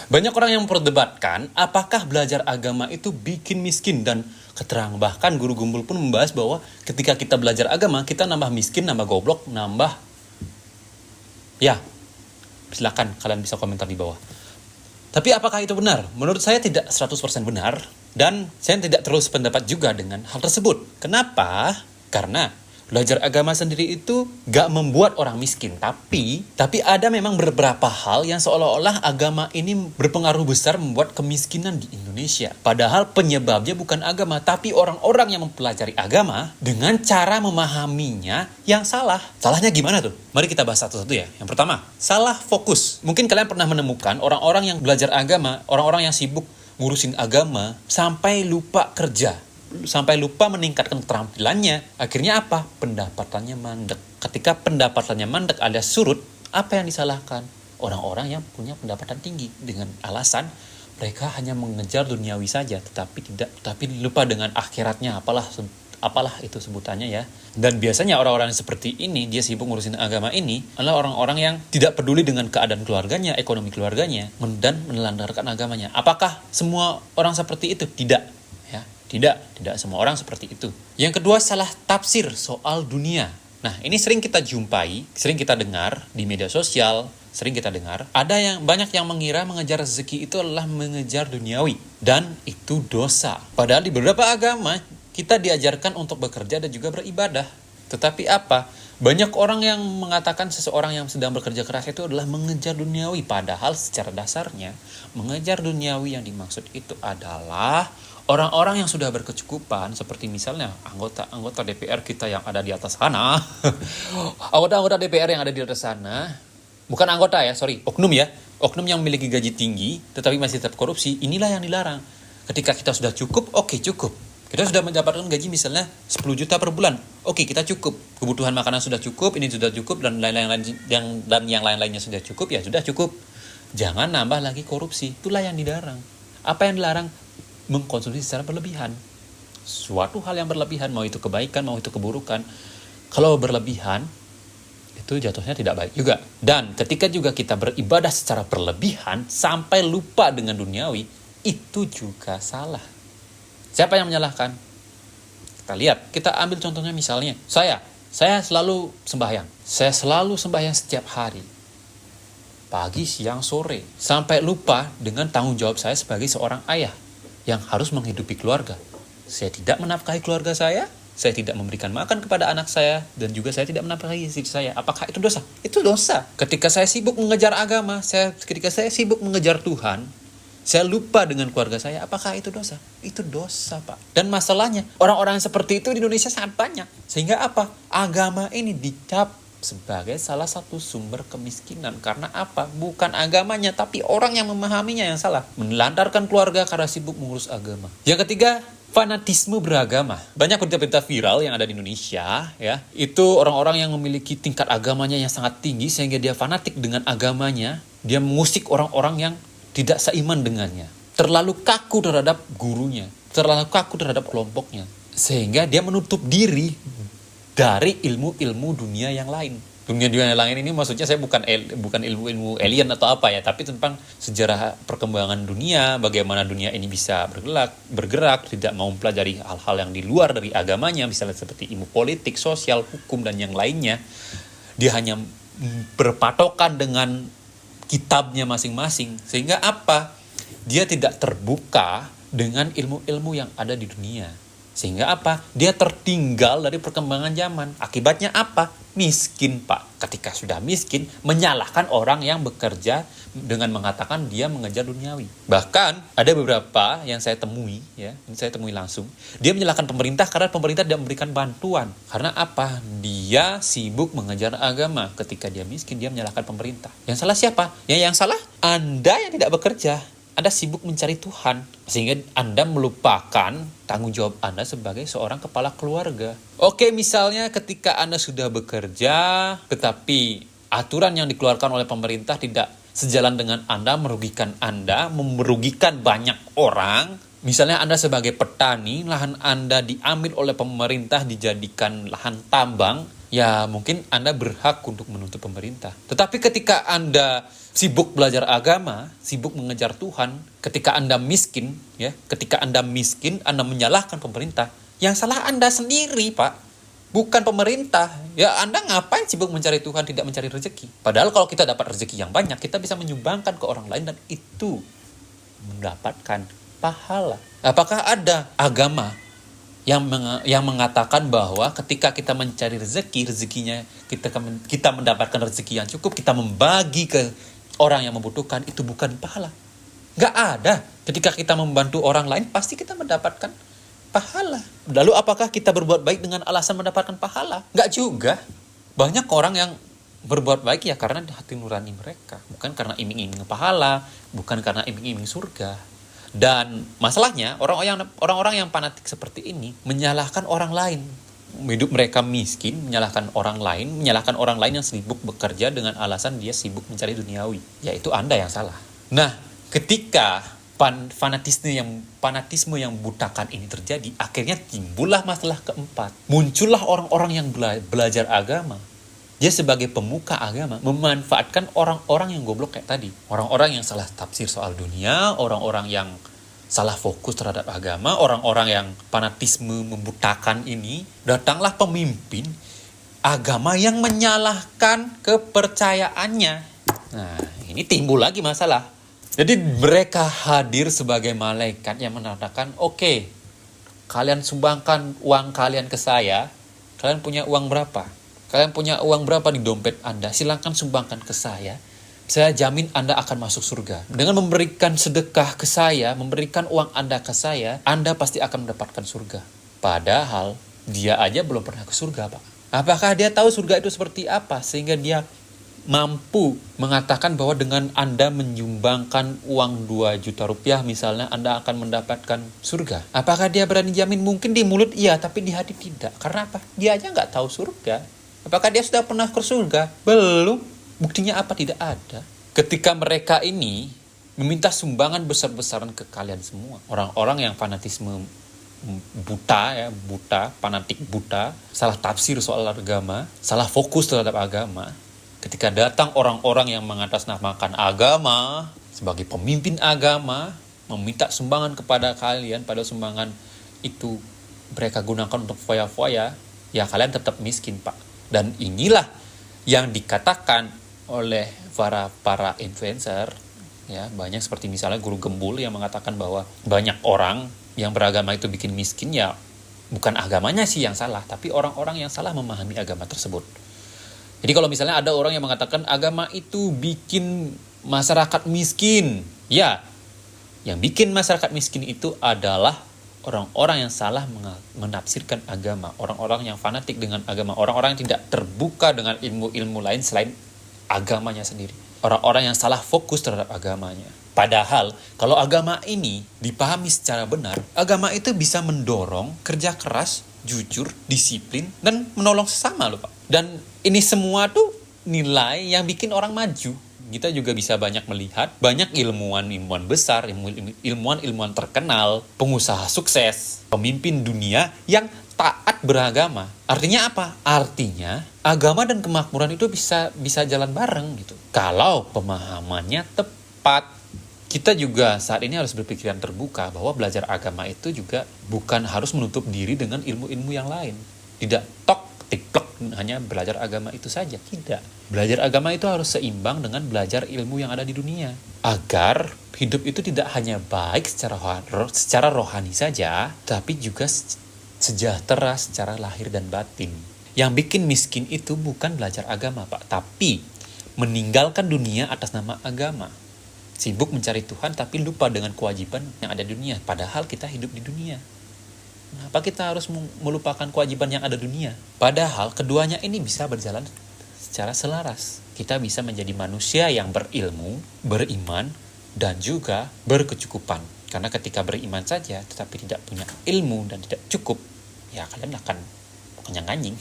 Banyak orang yang memperdebatkan apakah belajar agama itu bikin miskin, dan keterang bahkan guru gumbul pun membahas bahwa ketika kita belajar agama kita nambah miskin, nambah goblok, nambah ya. Silakan kalian bisa komentar di bawah. Tapi apakah itu benar? Menurut saya tidak 100% benar, dan saya tidak terlalu sependapat juga dengan hal tersebut. Kenapa? Karena belajar agama sendiri itu gak membuat orang miskin, tapi ada memang beberapa hal yang seolah-olah agama ini berpengaruh besar membuat kemiskinan di Indonesia. Padahal penyebabnya bukan agama, tapi orang-orang yang mempelajari agama dengan cara memahaminya yang salah. Salahnya gimana tuh? Mari kita bahas satu-satu ya. Yang pertama, salah fokus. Mungkin kalian pernah menemukan orang-orang yang belajar agama, orang-orang yang sibuk ngurusin agama sampai lupa kerja, sampai lupa meningkatkan keterampilannya. Akhirnya apa? Pendapatannya mandek. Ketika pendapatannya mandek alias surut, apa yang disalahkan? Orang-orang yang punya pendapatan tinggi dengan alasan mereka hanya mengejar duniawi saja, tetapi lupa dengan akhiratnya, apalah itu sebutannya ya. Dan biasanya orang-orang seperti ini, dia sibuk ngurusin agama ini, adalah orang-orang yang tidak peduli dengan keadaan keluarganya, ekonomi keluarganya, dan menelantarkan agamanya. Apakah semua orang seperti itu? Tidak. Tidak semua orang seperti itu. Yang kedua, salah tafsir soal dunia. Nah, ini sering kita jumpai, sering kita dengar di media sosial, sering kita dengar, banyak yang mengira mengejar rezeki itu adalah mengejar duniawi, dan itu dosa. Padahal di beberapa agama, kita diajarkan untuk bekerja dan juga beribadah. Tetapi apa? Banyak orang yang mengatakan seseorang yang sedang bekerja keras itu adalah mengejar duniawi, padahal secara dasarnya, mengejar duniawi yang dimaksud itu adalah orang-orang yang sudah berkecukupan, seperti misalnya anggota DPR kita yang ada di atas sana, anggota DPR yang ada di atas sana, bukan anggota ya, oknum ya, oknum yang memiliki gaji tinggi, tetapi masih tetap korupsi, inilah yang dilarang. Ketika kita sudah cukup, oke cukup. Kita sudah mendapatkan gaji misalnya 10 juta per bulan, oke kita cukup. Kebutuhan makanan sudah cukup, ini sudah cukup, dan yang lain-lainnya sudah cukup, ya sudah cukup. Jangan nambah lagi korupsi, itulah yang dilarang. Apa yang dilarang? Mengkonsumsi secara berlebihan. Suatu hal yang berlebihan, mau itu kebaikan, mau itu keburukan. Kalau berlebihan, itu jatuhnya tidak baik juga. Dan ketika juga kita beribadah secara berlebihan, sampai lupa dengan duniawi, itu juga salah. Siapa yang menyalahkan? Kita lihat, kita ambil contohnya misalnya, saya selalu sembahyang. Saya selalu sembahyang setiap hari. Pagi, siang, sore. Sampai lupa dengan tanggung jawab saya sebagai seorang ayah yang harus menghidupi keluarga. Saya tidak menafkahi keluarga saya tidak memberikan makan kepada anak saya, dan juga saya tidak menafkahi istri saya. Apakah itu dosa? Itu dosa. Ketika saya sibuk mengejar agama, ketika saya sibuk mengejar Tuhan, saya lupa dengan keluarga saya, apakah itu dosa? Itu dosa, Pak. Dan masalahnya, orang-orang seperti itu di Indonesia sangat banyak. Sehingga apa? Agama ini dicap sebagai salah satu sumber kemiskinan. Karena apa? Bukan agamanya, tapi orang yang memahaminya yang salah. Menelantarkan keluarga karena sibuk mengurus agama. Yang ketiga, fanatisme beragama. Banyak berita-berita viral yang ada di Indonesia, ya. Itu orang-orang yang memiliki tingkat agamanya yang sangat tinggi, sehingga dia fanatik dengan agamanya. Dia mengusik orang-orang yang tidak seiman dengannya. Terlalu kaku terhadap gurunya. Terlalu kaku terhadap kelompoknya. Sehingga dia menutup diri dari ilmu-ilmu dunia yang lain. Dunia yang lain ini maksudnya saya bukan ilmu alien atau apa ya, tapi tentang sejarah perkembangan dunia, bagaimana dunia ini bisa bergerak, tidak mau mempelajari hal-hal yang di luar dari agamanya, misalnya seperti ilmu politik, sosial, hukum, dan yang lainnya. Dia hanya berpatokan dengan kitabnya masing-masing, sehingga apa? Dia tidak terbuka dengan ilmu-ilmu yang ada di dunia. Sehingga apa? Dia tertinggal dari perkembangan zaman. Akibatnya apa? Miskin, Pak. Ketika sudah miskin, menyalahkan orang yang bekerja dengan mengatakan dia mengejar duniawi. Bahkan ada beberapa yang saya temui, ya, ini saya temui langsung. Dia menyalahkan pemerintah karena pemerintah tidak memberikan bantuan. Karena apa? Dia sibuk mengejar agama. Ketika dia miskin, dia menyalahkan pemerintah. Yang salah siapa? Ya, yang salah Anda yang tidak bekerja. Anda sibuk mencari Tuhan, sehingga Anda melupakan tanggung jawab Anda sebagai seorang kepala keluarga. Oke, misalnya ketika Anda sudah bekerja, tetapi aturan yang dikeluarkan oleh pemerintah tidak sejalan dengan Anda, merugikan banyak orang. Misalnya Anda sebagai petani, lahan Anda diambil oleh pemerintah dijadikan lahan tambang, ya mungkin Anda berhak untuk menuntut pemerintah. Tetapi ketika Anda sibuk belajar agama, sibuk mengejar Tuhan, ketika Anda miskin, ya, ketika Anda miskin, Anda menyalahkan pemerintah, yang salah Anda sendiri, Pak. Bukan pemerintah. Ya, Anda ngapain sibuk mencari Tuhan, tidak mencari rezeki? Padahal kalau kita dapat rezeki yang banyak, kita bisa menyumbangkan ke orang lain dan itu mendapatkan pahala. Apakah ada agama yang mengatakan bahwa ketika kita mencari rezekinya kita mendapatkan rezeki yang cukup, kita membagi ke orang yang membutuhkan, itu bukan pahala? Gak ada. Ketika kita membantu orang lain, pasti kita mendapatkan pahala. Lalu apakah kita berbuat baik dengan alasan mendapatkan pahala? Gak juga. Banyak orang yang berbuat baik ya karena hati nurani mereka, bukan karena iming-iming pahala, bukan karena iming-iming surga. Dan masalahnya orang-orang yang fanatik seperti ini menyalahkan orang lain. Hidup mereka miskin, menyalahkan orang lain yang sibuk bekerja dengan alasan dia sibuk mencari duniawi. Yaitu Anda yang salah. Nah, ketika fanatisme yang butakan ini terjadi, akhirnya timbullah masalah keempat. Muncullah orang-orang yang belajar agama. Dia sebagai pemuka agama memanfaatkan orang-orang yang goblok kayak tadi. Orang-orang yang salah tafsir soal dunia, orang-orang yang salah fokus terhadap agama, orang-orang yang fanatisme membutakan ini. Datanglah pemimpin agama yang menyalahkan kepercayaannya. Nah, ini timbul lagi masalah. Jadi mereka hadir sebagai malaikat yang mengatakan, oke, kalian sumbangkan uang kalian ke saya. Kalian punya uang berapa? Kalian punya uang berapa di dompet Anda? Silakan sumbangkan ke saya. Saya jamin Anda akan masuk surga. Dengan memberikan sedekah ke saya, memberikan uang Anda ke saya, Anda pasti akan mendapatkan surga. Padahal dia aja belum pernah ke surga, Pak. Apakah dia tahu surga itu seperti apa? Sehingga dia mampu mengatakan bahwa dengan Anda menyumbangkan uang 2 juta rupiah misalnya, Anda akan mendapatkan surga. Apakah dia berani jamin? Mungkin di mulut iya, tapi di hati tidak. Karena apa? Dia aja nggak tahu surga. Apakah dia sudah pernah ke surga? Belum. Buktinya apa? Tidak ada. Ketika mereka ini meminta sumbangan besar-besaran ke kalian semua, orang-orang yang fanatisme fanatik buta, salah tafsir soal agama, salah fokus terhadap agama. Ketika datang orang-orang yang mengatasnamakan agama sebagai pemimpin agama, meminta sumbangan kepada kalian, pada sumbangan itu mereka gunakan untuk foya-foya, ya kalian tetap miskin, Pak. Dan inilah yang dikatakan oleh para influencer, ya, banyak seperti misalnya Guru Gembul yang mengatakan bahwa banyak orang yang beragama itu bikin miskin. Ya, bukan agamanya sih yang salah, tapi orang-orang yang salah memahami agama tersebut. Jadi kalau misalnya ada orang yang mengatakan agama itu bikin masyarakat miskin, ya, yang bikin masyarakat miskin itu adalah orang-orang yang salah menafsirkan agama, orang-orang yang fanatik dengan agama, orang-orang yang tidak terbuka dengan ilmu-ilmu lain selain agamanya sendiri. Orang-orang yang salah fokus terhadap agamanya. Padahal kalau agama ini dipahami secara benar, agama itu bisa mendorong kerja keras, jujur, disiplin, dan menolong sesama loh, Pak. Dan ini semua tuh nilai yang bikin orang maju. Kita juga bisa banyak melihat banyak ilmuwan besar, ilmuwan terkenal, pengusaha sukses, pemimpin dunia yang taat beragama. Artinya apa? Artinya agama dan kemakmuran itu bisa jalan bareng gitu. Kalau pemahamannya tepat. Kita juga saat ini harus berpikiran terbuka bahwa belajar agama itu juga bukan harus menutup diri dengan ilmu-ilmu yang lain. Tidak tiplek hanya belajar agama itu saja. Tidak. Belajar agama itu harus seimbang dengan belajar ilmu yang ada di dunia. Agar hidup itu tidak hanya baik secara rohani saja, tapi juga sejahtera secara lahir dan batin. Yang bikin miskin itu bukan belajar agama, Pak, tapi meninggalkan dunia atas nama agama. Sibuk mencari Tuhan tapi lupa dengan kewajiban yang ada di dunia. Padahal kita hidup di dunia. Kenapa kita harus melupakan kewajiban yang ada di dunia? Padahal keduanya ini bisa berjalan secara selaras. Kita bisa menjadi manusia yang berilmu, beriman, dan juga berkecukupan. Karena ketika beriman saja tetapi tidak punya ilmu dan tidak cukup, ya kalian akan kenyang anjing.